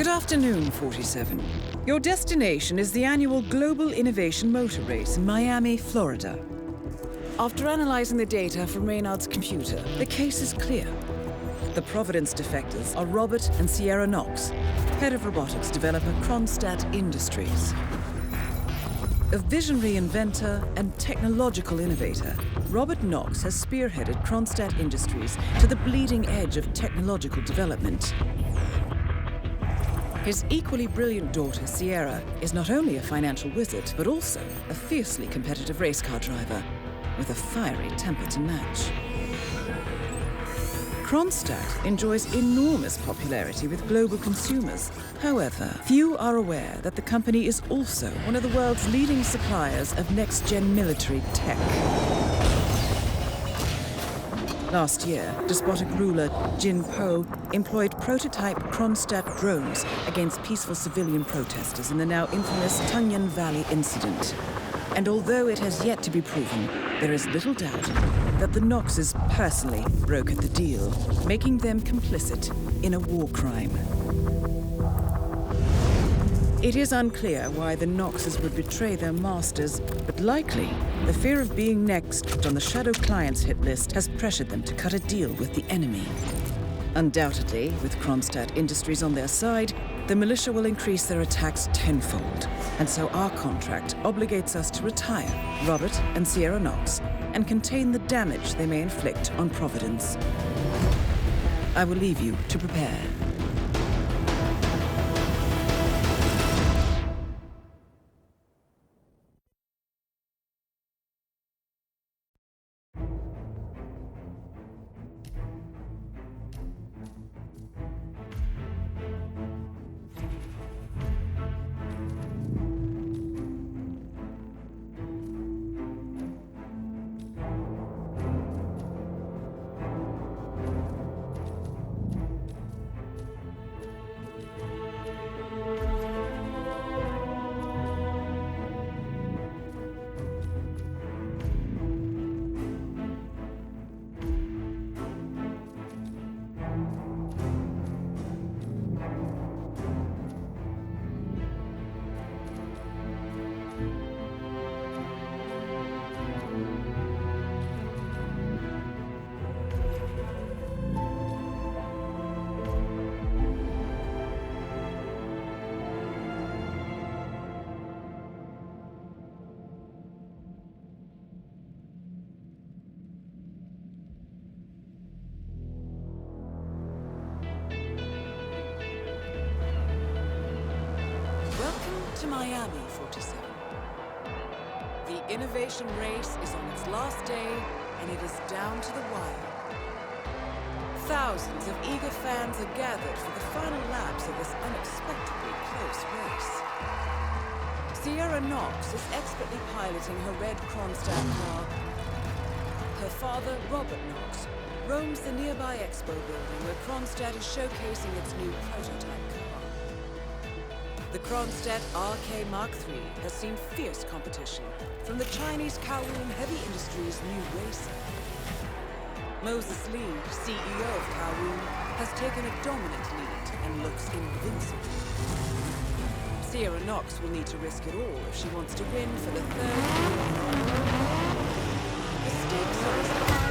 Good afternoon, 47. Your destination is the annual Global Innovation Motor Race in Miami, Florida. After analyzing the data from Reynard's computer, the case is clear. The Providence defectors are Robert and Sierra Knox, head of robotics developer Kronstadt Industries. A visionary inventor and technological innovator, Robert Knox has spearheaded Kronstadt Industries to the bleeding edge of technological development. His equally brilliant daughter, Sierra, is not only a financial wizard, but also a fiercely competitive race car driver with a fiery temper to match. Kronstadt enjoys enormous popularity with global consumers. However, few are aware that the company is also one of the world's leading suppliers of next-gen military tech. Last year, despotic ruler Jin Po employed prototype Kronstadt drones against peaceful civilian protesters in the now infamous Tunyan Valley incident. And although it has yet to be proven, there is little doubt that the Knoxes personally brokered the deal, making them complicit in a war crime. It is unclear why the Knoxes would betray their masters, but likely the fear of being next on the Shadow Clients hit list has pressured them to cut a deal with the enemy. Undoubtedly, with Kronstadt Industries on their side, the militia will increase their attacks tenfold, and so our contract obligates us to retire Robert and Sierra Knox and contain the damage they may inflict on Providence. I will leave you to prepare. To Miami, 47. The innovation race is on its last day, and it is down to the wire. Thousands of eager fans are gathered for the final laps of this unexpectedly close race. Sierra Knox is expertly piloting her red Kronstadt car. Her father, Robert Knox, roams the nearby expo building where Kronstadt is showcasing its new prototype car. The Kronstadt RK Mark III has seen fierce competition from the Chinese Kowloon Heavy Industries' new racer. Moses Lee, CEO of Kowloon, has taken a dominant lead and looks invincible. Sierra Knox will need to risk it all if she wants to win for the third year in a row. The stakes are as high.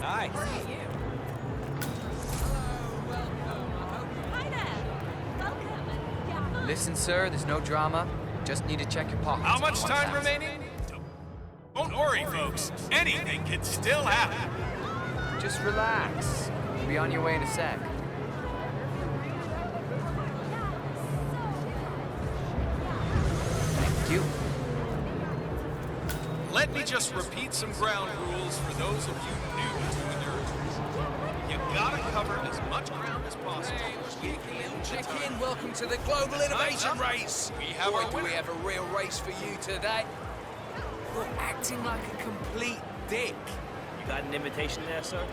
Hi. Hi there. Welcome. Listen, sir, there's no drama. Just need to check your pockets. How much time remaining? Don't worry, folks. Anything can still happen. Just relax. You'll be on your way in a sec. Thank you. let me just repeat some ground rules for those of you new to endurance racing. You gotta cover as much ground as possible. Check in, welcome to the Global Innovation Race. We have Boy, our do we winner. have a real race for you today. You're acting like a complete dick. You got an invitation there, sir?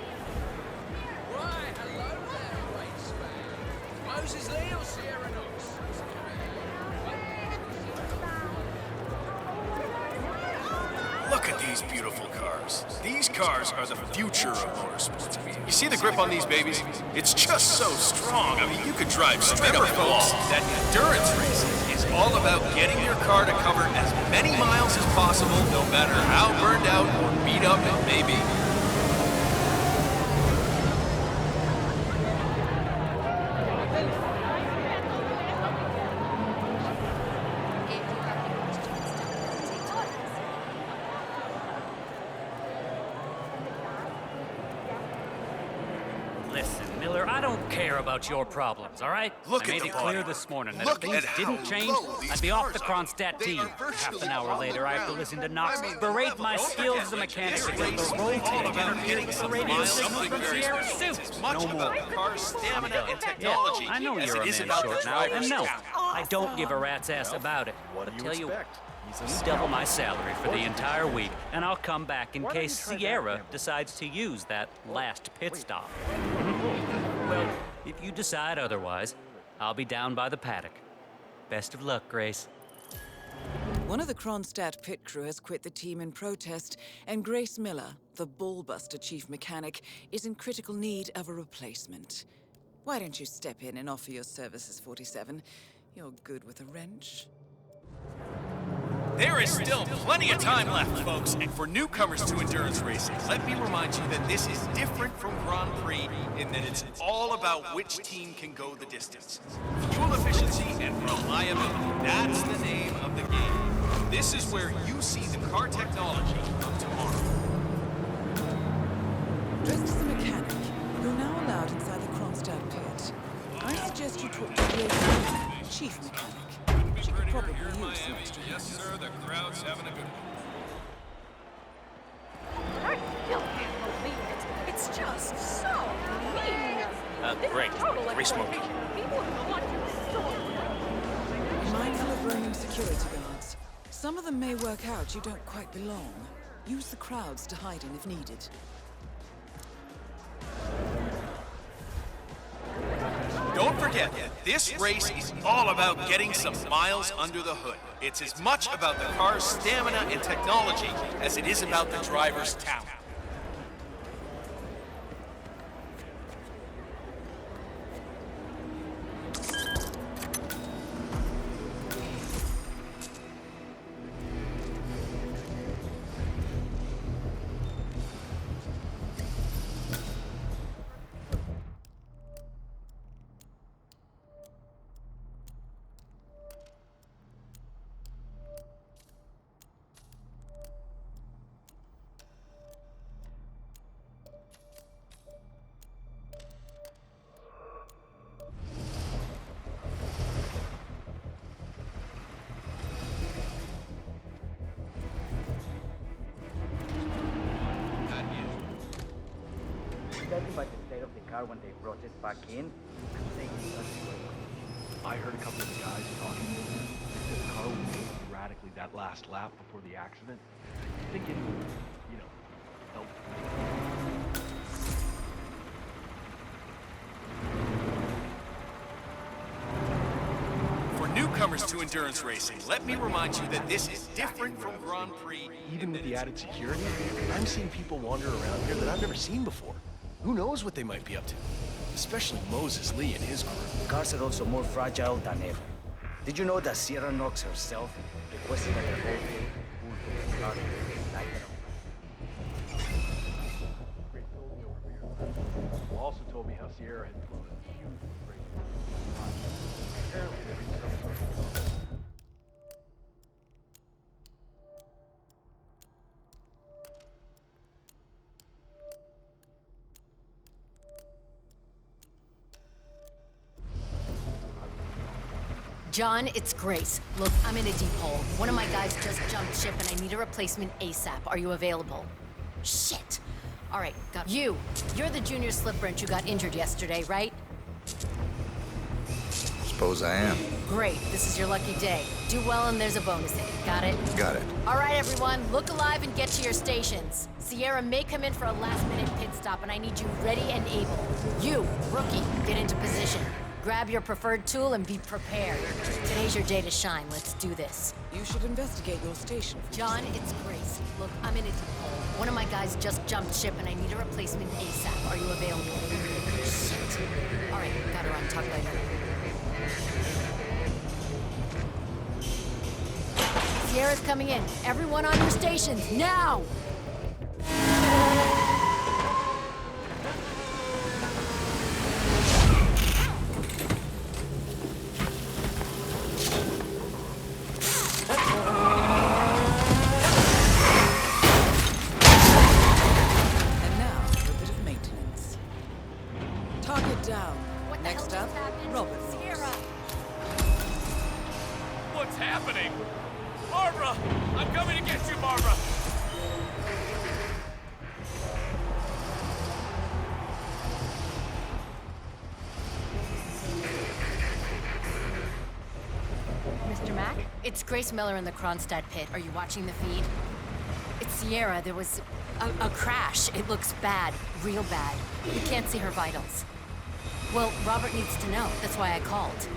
Right, hello there, race fan. Moses Lee or Sierra Knox? Look at these beautiful cars. These cars are the future of motorsports. You see the grip on these babies? It's just so strong. I mean, you could drive straight up the wall. That endurance racing is all about getting your car to cover as many miles as possible, no matter how burned out or beat up it may be. Listen, Miller, I don't care about your problems, all right? Look I at made the it clear body. this morning that Look if things at how didn't change, low these I'd be off the cars are. Kronstadt They team. are Half virtually an hour on later, the I have to ground. listen to Knox I mean, berate my don't skills forget, as a mechanic this against race the is roll all tape about interference getting with the some radio miles signal under from the Sierra race. Soup. It's as much No more. about the car's stamina and technology Yeah, I know as you're it a is man about short the now, and driver's no, talent. I don't give a rat's ass about it. What do But you tell you expect? you double my salary for the entire week, and I'll come back in Why don't case you try that Sierra gamble? decides to use that last pit stop. Well, if you decide otherwise, I'll be down by the paddock. Best of luck, Grace. One of the Kronstadt pit crew has quit the team in protest, and Grace Miller, the ballbuster chief mechanic, is in critical need of a replacement. Why don't you step in and offer your services, 47? You're good with a wrench. There is still plenty of time left, folks. And for newcomers to endurance racing, let me remind you that this is different from Grand Prix in that it's all about which team can go the distance. Fuel efficiency and reliability, that's the name of the game. This is where you see the car technology of tomorrow. Dressed as a mechanic, you're now allowed inside the Kronstadt pit. I suggest you talk to Grace Miller, chief mechanic. She could probably use some extra Yes, hands. sir, the crowd's having a good one. I still can't believe it. It's just so mean. This Great. is total Grease monkey. exploitation. People want you so Be mindful of roaming security guards. Some of them may work out you don't quite belong. Use the crowds to hide in if needed. Don't forget, this race is all about getting some miles under the hood. It's as much about the car's stamina and technology as it is about the driver's talent. Judging by the state of the car when they brought it back in, safety was I heard a couple of the guys talking. They said the car moved radically that last lap before the accident. I think it would, help. For newcomers to endurance racing, let me remind you that this is different from Grand Prix. Even with the added security, I'm seeing people wander around here that I've never seen before. Who knows what they might be up to? Especially Moses Lee and his crew. Cars are also more fragile than ever. Did you know that Sierra Knox herself requested that the whole thing pulled from the car night? Who also told me how Sierra had flown a huge race. Apparently there was some sort of John, it's Grace. Look, I'm in a deep hole. One of my guys just jumped ship and I need a replacement ASAP. Are you available? Shit. All right, got you. You're the junior slip wrench who got injured yesterday, right? Suppose I am. Great, this is your lucky day. Do well and there's a bonus in it. Got it? Got it. All right, everyone, look alive and get to your stations. Sierra may come in for a last-minute pit stop, and I need you ready and able. You, rookie, get into position. Grab your preferred tool and be prepared. Today's your day to shine. Let's do this. You should investigate your station. John, it's Grace. Look, I'm in a deep hole. One of my guys just jumped ship, and I need a replacement ASAP. Are you available? Shit. All right, got her on. Talk later. Sierra's coming in. Everyone on your stations, now! And now, for a bit of maintenance. Target down. What the Next hell up, just happened? Robert. Sierra! What's happening? Barbara! I'm coming to get you, Barbara! Mr. Mack? It's Grace Miller in the Kronstadt pit. Are you watching the feed? It's Sierra. There was a crash. It looks bad. Real bad. We can't see her vitals. Well, Robert needs to know. That's why I called.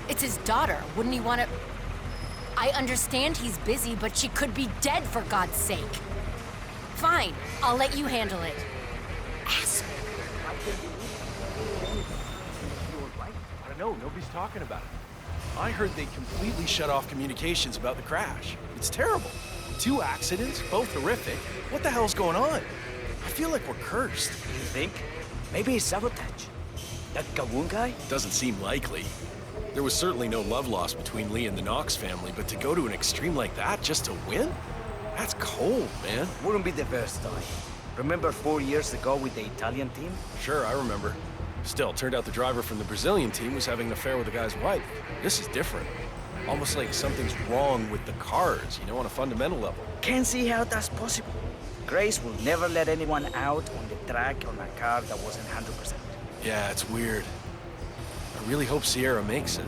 It's his daughter. Wouldn't he want to... I understand he's busy, but she could be dead for God's sake. Fine. I'll let you handle it. Asshole. I don't know, nobody's talking about it. I heard they completely shut off communications about the crash. It's terrible. 2 accidents, both horrific. What the hell's going on? I feel like we're cursed. You think? Maybe it's sabotage. That Gawoon guy? Doesn't seem likely. There was certainly no love lost between Lee and the Knox family, but to go to an extreme like that just to win? That's cold, man. Wouldn't be the first time. Remember 4 years ago with the Italian team? Sure, I remember. Still, turned out the driver from the Brazilian team was having an affair with the guy's wife. This is different. Almost like something's wrong with the cars, on a fundamental level. Can't see how that's possible. Grace will never let anyone out on the track on a car that wasn't 100%. Yeah, it's weird. I really hope Sierra makes it.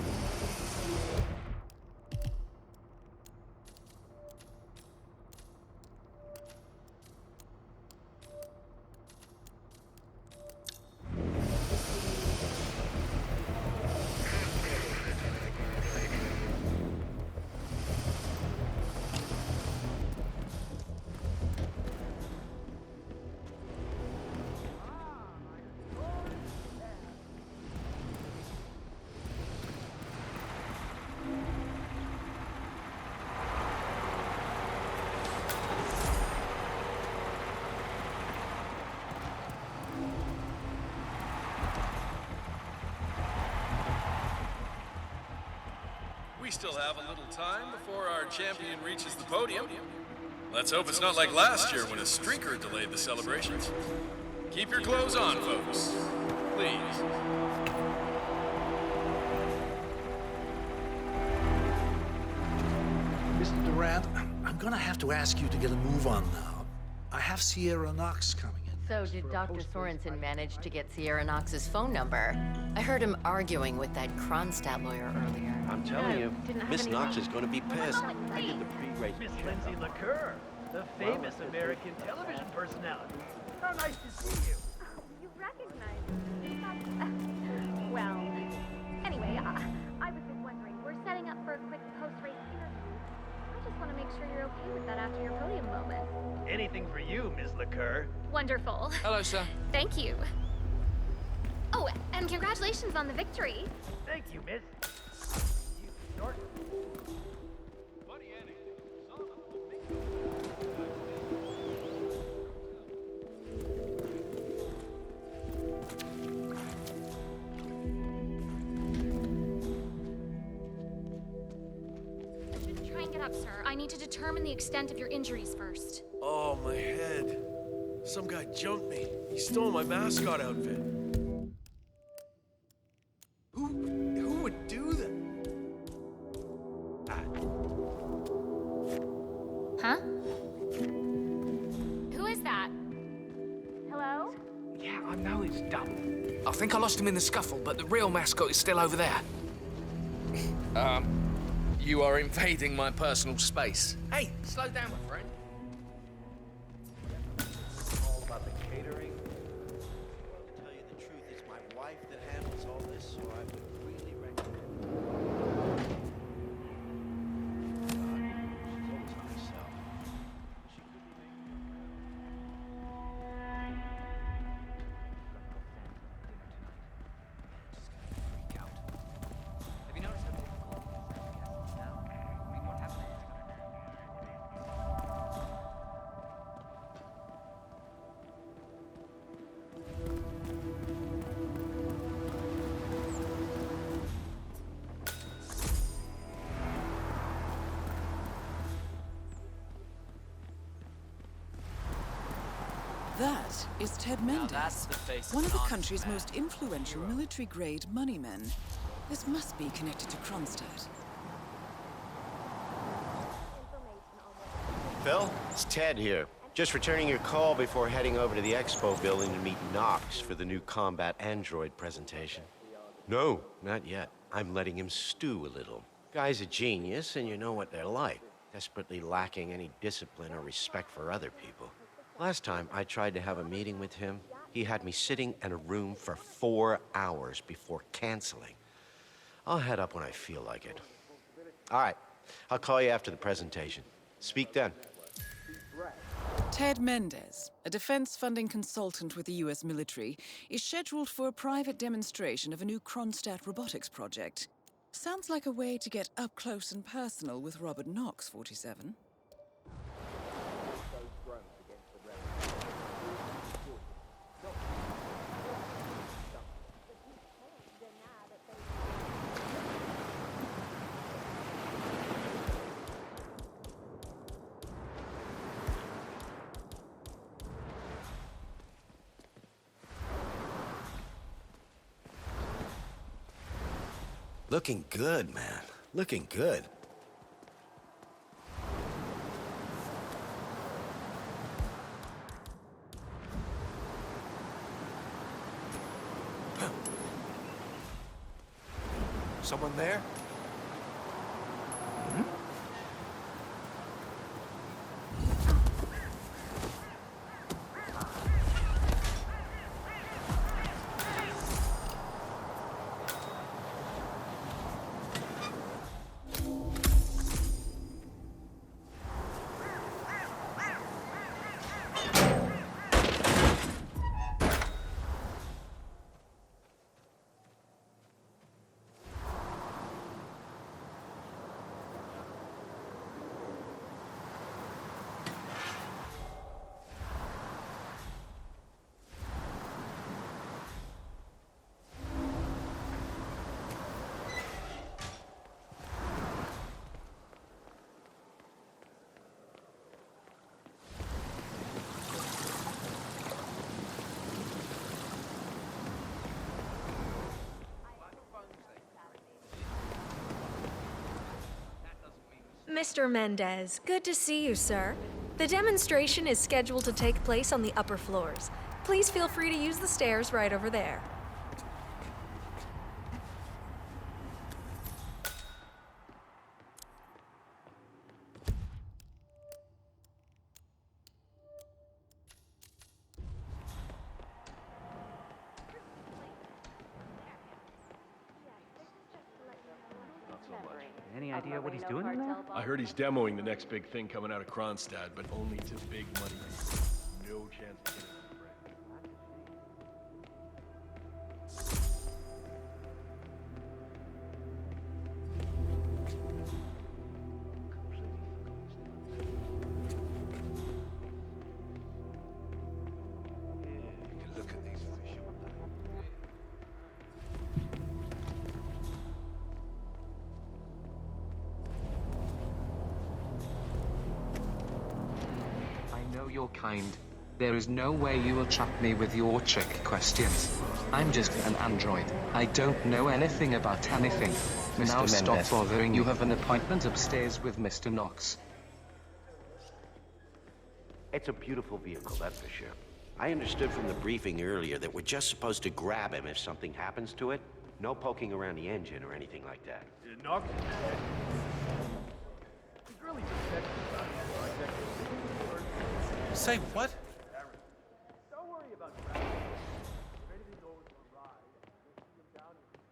We still have a little time before our champion reaches the podium. Let's hope it's not like last year when a streaker delayed the celebrations. Keep your clothes on, folks. Please. Mr. Durant, I'm gonna have to ask you to get a move on now. I have Sierra Knox coming in. So did Dr. Sorensen manage to get Sierra Knox's phone number? I heard him arguing with that Kronstadt lawyer earlier. I'm telling you, Miss Knox is going to be pissed. I did the pre-race. Miss Lindsay Liqueur, the famous American television personality. How nice to see you. You recognize me. Well, anyway, I was just wondering, we're setting up for a quick post-race interview. I just want to make sure you're okay with that after your podium moment. Anything for you, Miss Liqueur. Wonderful. Hello, sir. Thank you. Oh, and congratulations on the victory. Thank you, miss. You short. Try and get up, sir. I need to determine the extent of your injuries first. Oh, my head. Some guy jumped me. He stole my mascot outfit. Who would do that? Huh? Who is that? Hello? Yeah, I know it's dumb. I think I lost him in the scuffle, but the real mascot is still over there. You are invading my personal space. Hey, slow down, my friend. All about the catering. Well, to tell you the truth, it's my wife that handles all this, so I would really recommend. She's always on herself. She could be making Have you noticed how difficult it is to have guests now? I mean, what happened to That is Ted Mendez, that's the face one of the of an country's honest most influential military-grade moneymen. This must be connected to Kronstadt. Phil, it's Ted here. Just returning your call before heading over to the expo building to meet Knox for the new combat android presentation. No, not yet. I'm letting him stew a little. Guy's a genius, and you know what they're like. Desperately lacking any discipline or respect for other people. Last time I tried to have a meeting with him, he had me sitting in a room for 4 hours before canceling. I'll head up when I feel like it. All right, I'll call you after the presentation. Speak then. Ted Mendez, a defense funding consultant with the US military, is scheduled for a private demonstration of a new Kronstadt robotics project. Sounds like a way to get up close and personal with Robert Knox, 47. Looking good, man. Looking good. Someone there? Mr. Mendez, good to see you, sir. The demonstration is scheduled to take place on the upper floors. Please feel free to use the stairs right over there. Any idea what he's doing in there? I heard he's demoing the next big thing coming out of Kronstadt, but only to big money people. No chance of getting it, I'm afraid. Look at these visual. I know you're kind. There is no way you will trap me with your trick questions. I'm just an android. I don't know anything about anything. Now stop bothering. You have an appointment upstairs with Mr. Knox. It's a beautiful vehicle, that's for sure. I understood from the briefing earlier that we're just supposed to grab him if something happens to it. No poking around the engine or anything like that. Knox? He's really just said Say what? Don't worry about Travis. If anything goes awry, we'll see him down in his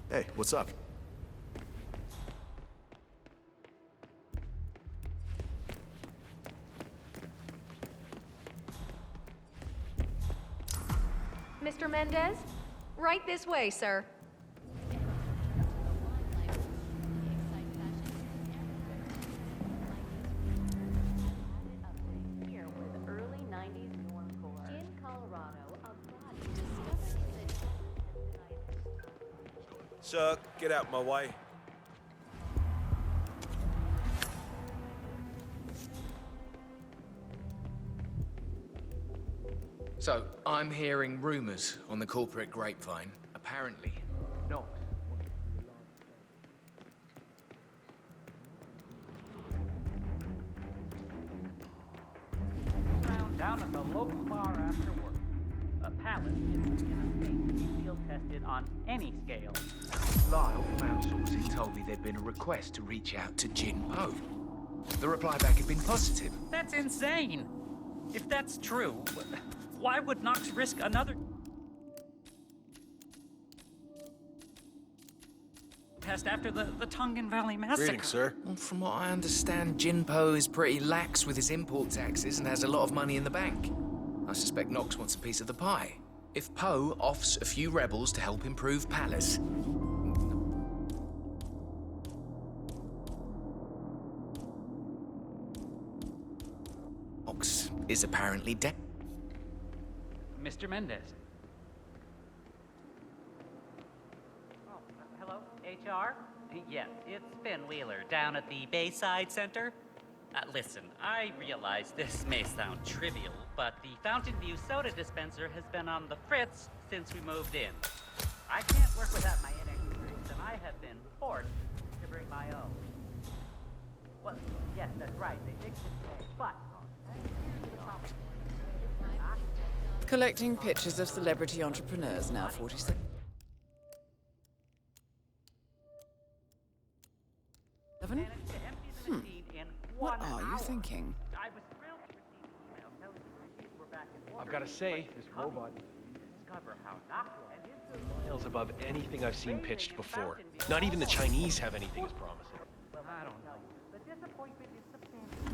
dad. Hey, what's up? Mr. Mendez? Right this way, sir. Here with early 90s normcore. In Colorado, a body discovered Sir, get out my way. So, I'm hearing rumors on the corporate grapevine. Apparently, Knox. Down at the local bar after work. A pallet is in a state to be field tested on any scale. Lyle from outsourcing told me there'd been a request to reach out to Jin Po. The reply back had been positive. That's insane! If that's true, why would Knox risk another test after the Tongan Valley massacre? Greetings, sir. Well, from what I understand, Jin Po is pretty lax with his import taxes and has a lot of money in the bank. I suspect Knox wants a piece of the pie. If Po offs a few rebels to help improve Palace, Knox is apparently dead. Mr. Mendez. Oh, hello, HR? Yes, it's Ben Wheeler down at the Bayside Center. Listen, I realize this may sound trivial, but the Fountain View soda dispenser has been on the fritz since we moved in. I can't work without my energy drinks, and I have been forced to bring my own. Well, yes, that's right, they fixed it today, but here's the problem. Collecting pictures of celebrity entrepreneurs now 46. What are you thinking? I've got to say, this robot miles above anything I've seen pitched before. Not even the Chinese have anything as promising. Well, I don't know. The disappointment is substantial.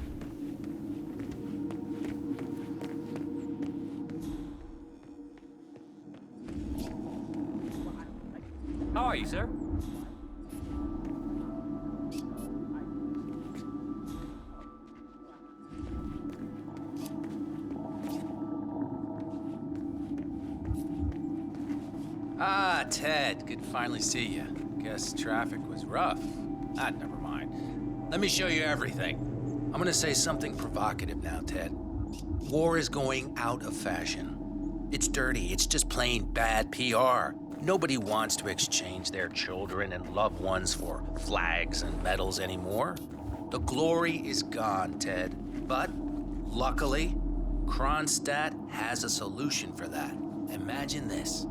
How are you, sir? Ah, Ted, good to finally see you. Guess traffic was rough. Never mind. Let me show you everything. I'm gonna say something provocative now, Ted. War is going out of fashion. It's dirty, it's just plain bad PR. Nobody wants to exchange their children and loved ones for flags and medals anymore. The glory is gone, Ted. But, luckily, Kronstadt has a solution for that. Imagine this.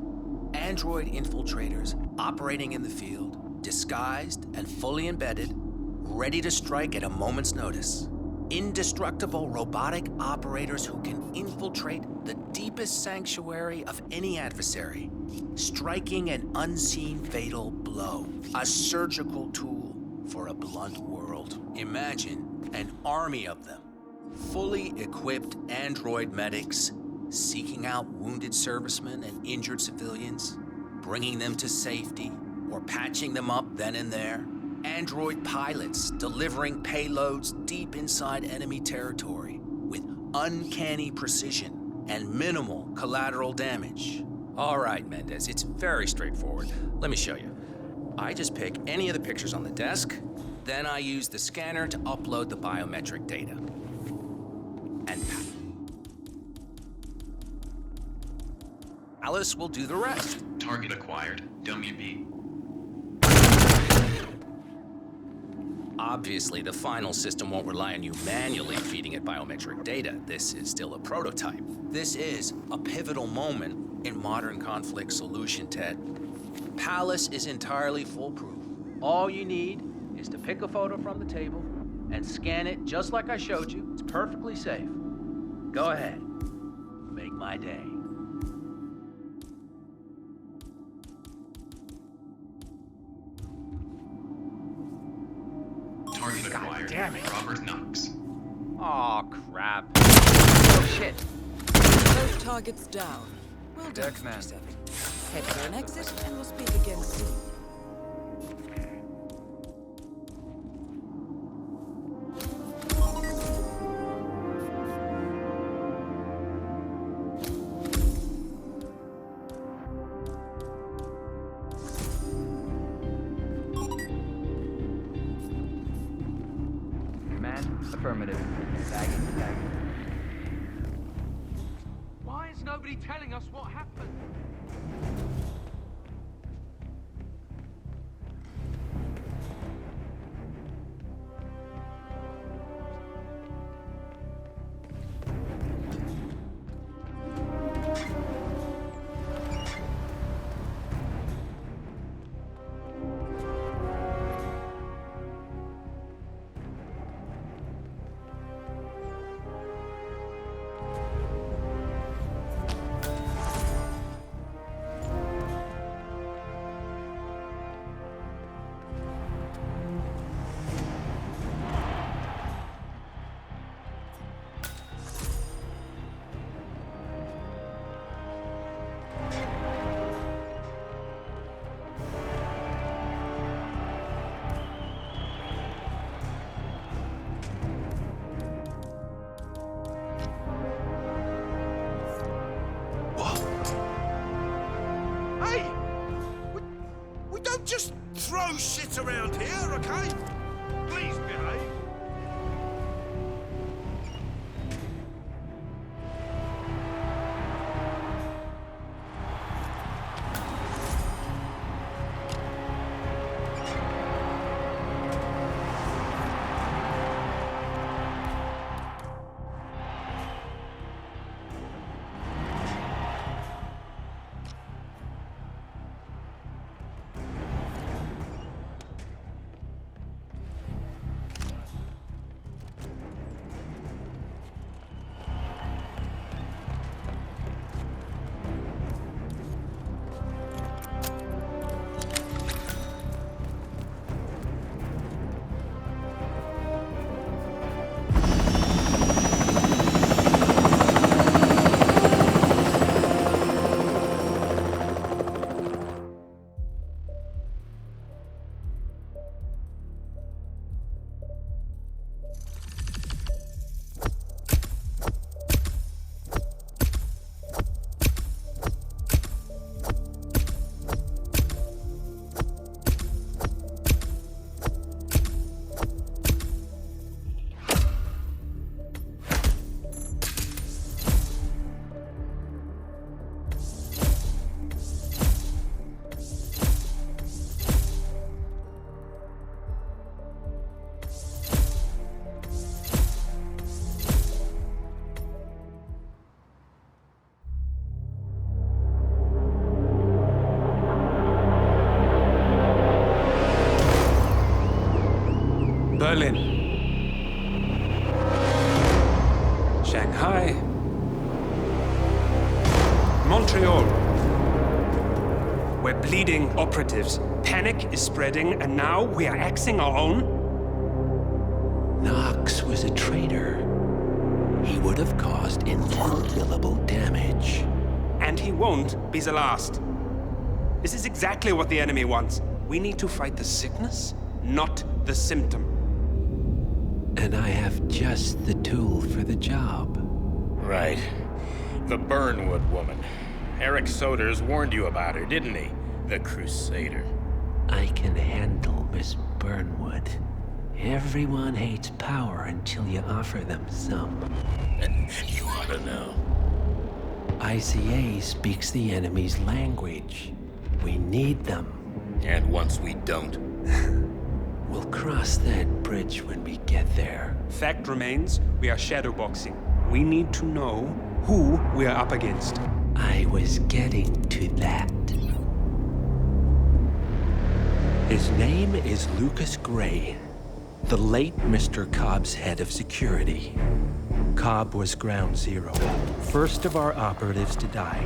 Android infiltrators operating in the field, disguised and fully embedded, ready to strike at a moment's notice. Indestructible robotic operators who can infiltrate the deepest sanctuary of any adversary, striking an unseen fatal blow, a surgical tool for a blunt world. Imagine an army of them, fully equipped android medics seeking out wounded servicemen and injured civilians, bringing them to safety or patching them up then and there. Android pilots delivering payloads deep inside enemy territory with uncanny precision and minimal collateral damage. All right, Mendez, it's very straightforward. Let me show you. I just pick any of the pictures on the desk, then I use the scanner to upload the biometric data. And Alice will do the rest. Target acquired. WB. Obviously, the final system won't rely on you manually feeding it biometric data. This is still a prototype. This is a pivotal moment in modern conflict solution, Ted. Palace is entirely foolproof. All you need is to pick a photo from the table and scan it just like I showed you. It's perfectly safe. Go ahead. Make my day. Target acquired. Damn it. Robert Knox. Aw, crap. Oh, shit. Both targets down. Well done, Deckman. 57. Head for an exit, and we'll speak again soon. Affirmative. Tagging. Why is nobody telling us what happened? Just throw shit around here, okay? Please behave. Berlin, Shanghai, Montreal. We're bleeding operatives. Panic is spreading, and now we are axing our own? Knox was a traitor. He would have caused incalculable damage. And he won't be the last. This is exactly what the enemy wants. We need to fight the sickness, not the symptom. And I have just the tool for the job. Right. The Burnwood woman. Eric Soders warned you about her, didn't he? The Crusader. I can handle Miss Burnwood. Everyone hates power until you offer them some. You ought to know. ICA speaks the enemy's language. We need them. And once we don't? We'll cross that bridge when we get there. Fact remains, we are shadowboxing. We need to know who we are up against. I was getting to that. His name is Lucas Gray, the late Mr. Cobb's head of security. Cobb was ground zero, first of our operatives to die.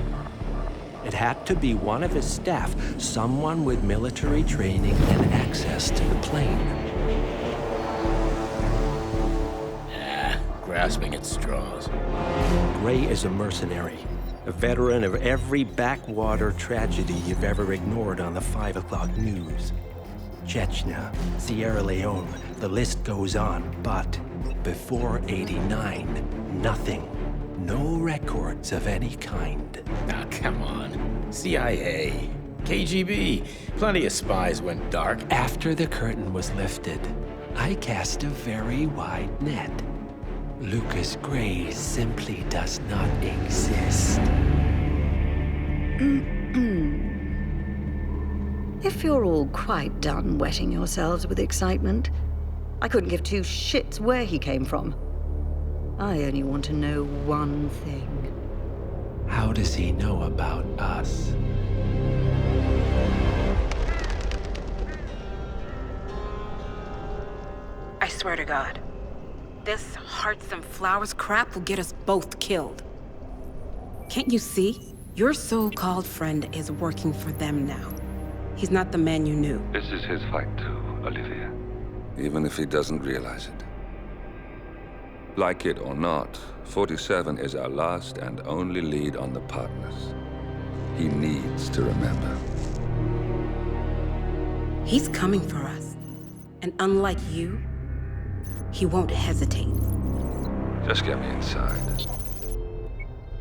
It had to be one of his staff, someone with military training and access to the plane. Grasping at straws. Gray is a mercenary, a veteran of every backwater tragedy you've ever ignored on the 5 o'clock news. Chechnya, Sierra Leone, the list goes on, but before '89, nothing. No records of any kind. Ah, come on. CIA, KGB, plenty of spies went dark. After the curtain was lifted, I cast a very wide net. Lucas Gray simply does not exist. If you're all quite done wetting yourselves with excitement, I couldn't give two shits where he came from. I only want to know one thing. How does he know about us? I swear to God, this hearts and flowers crap will get us both killed. Can't you see? Your so-called friend is working for them now. He's not the man you knew. This is his fight too, Olivia. Even if he doesn't realize it. Like it or not, 47 is our last and only lead on the partners. He needs to remember. He's coming for us. And unlike you, he won't hesitate. Just get me inside.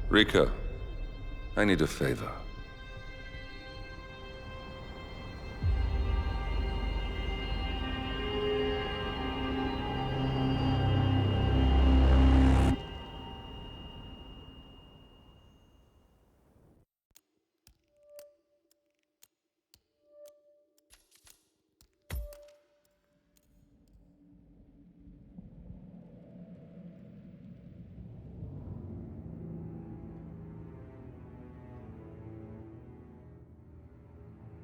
Rico, I need a favor.